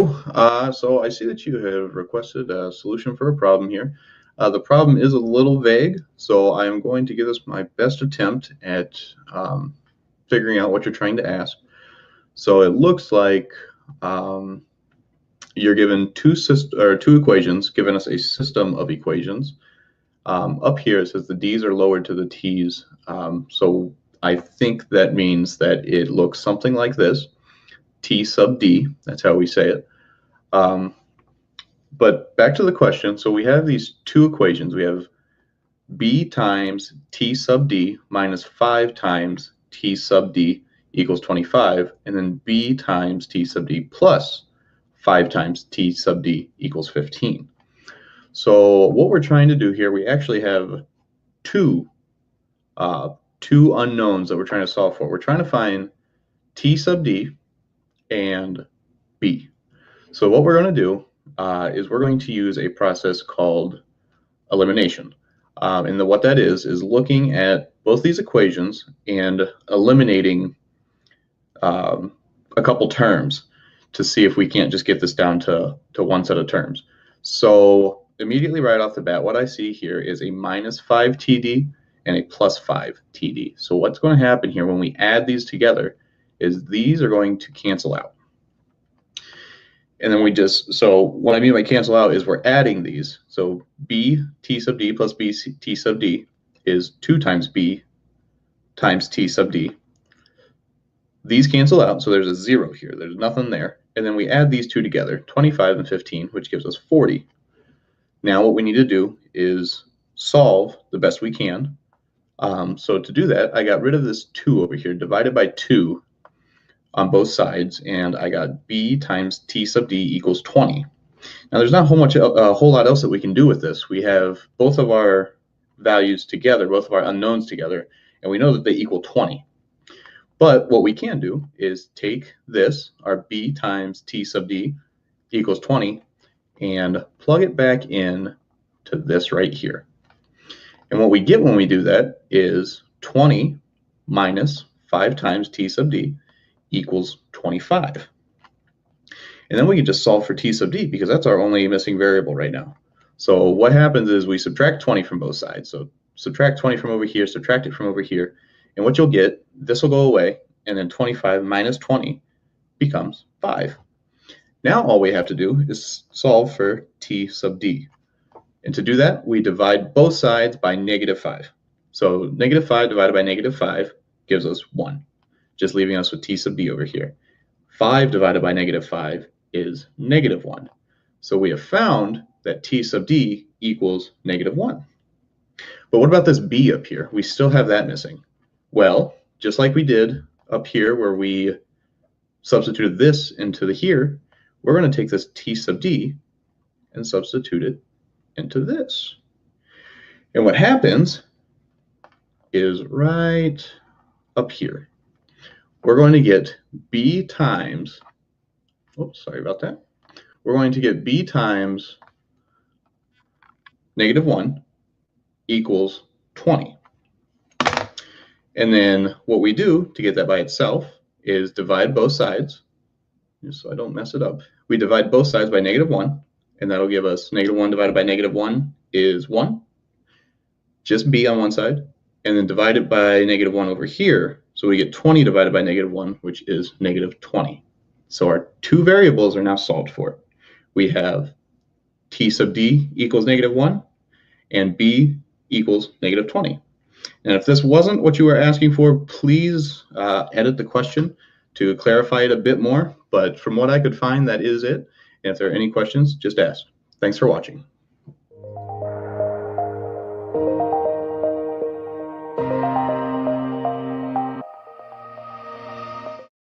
Hello. So I see that you have requested a solution for a problem here. The problem is a little vague, so I am going to give this my best attempt at figuring out what you're trying to ask. So it looks like you're given two equations, given us a system of equations. Up here it says the d's are lowered to the t's. So I think that means that it looks something like this. T sub d, that's how we say it. But back to the question. So we have these two equations. We have b times t sub d minus 5 times t sub d equals 25, and then b times t sub d plus 5 times t sub d equals 15. So what we're trying to do here, we actually have two unknowns that we're trying to solve for. We're trying to find t sub d and b. So what we're going to do is we're going to use a process called elimination. And what that is looking at both these equations and eliminating a couple terms to see if we can't just get this down to one set of terms. So immediately right off the bat, what I see here is a minus 5 TD and a plus 5 TD. So what's going to happen here when we add these together is these are going to cancel out. And then so what I mean by cancel out is we're adding these. So b t sub d plus b t sub d is 2 times b times t sub d. These cancel out, so there's a 0 here. There's nothing there. And then we add these two together, 25 and 15, which gives us 40. Now what we need to do is solve the best we can. So to do that, I got rid of this 2 over here, divided by 2 on both sides, and I got b times t sub d equals 20. Now there's not a whole lot else that we can do with this. We have both of our values together, both of our unknowns together, and we know that they equal 20. But what we can do is take this, our b times t sub d equals 20, and plug it back in to this right here. And what we get when we do that is 20 minus 5 times t sub d equals 25. And then we can just solve for t sub d because that's our only missing variable right now. So what happens is we subtract 20 from both sides. So subtract 20 from over here, subtract it from over here, and what you'll get, this will go away, and then 25 minus 20 becomes 5. Now all we have to do is solve for t sub d. And to do that, we divide both sides by negative 5. So negative 5 divided by negative 5 gives us 1. Just leaving us with t sub d over here. 5 divided by negative 5 is negative 1. So we have found that t sub d equals negative 1. But what about this b up here? We still have that missing. Well, just like we did up here where we substituted this into the here, we're going to take this t sub d and substitute it into this. And what happens is right up here, we're going to get b times, oops, sorry about that. We're going to get b times negative 1 equals 20. And then what we do to get that by itself is divide both sides, just so I don't mess it up. We divide both sides by negative 1, and that'll give us negative 1 divided by negative 1 is 1. Just b on one side, and then divide it by negative 1 over here. So we get 20 divided by negative 1, which is negative 20. So our two variables are now solved for. We have t sub d equals negative 1, and b equals negative 20. And if this wasn't what you were asking for, please edit the question to clarify it a bit more. But from what I could find, that is it. And if there are any questions, just ask. Thanks for watching.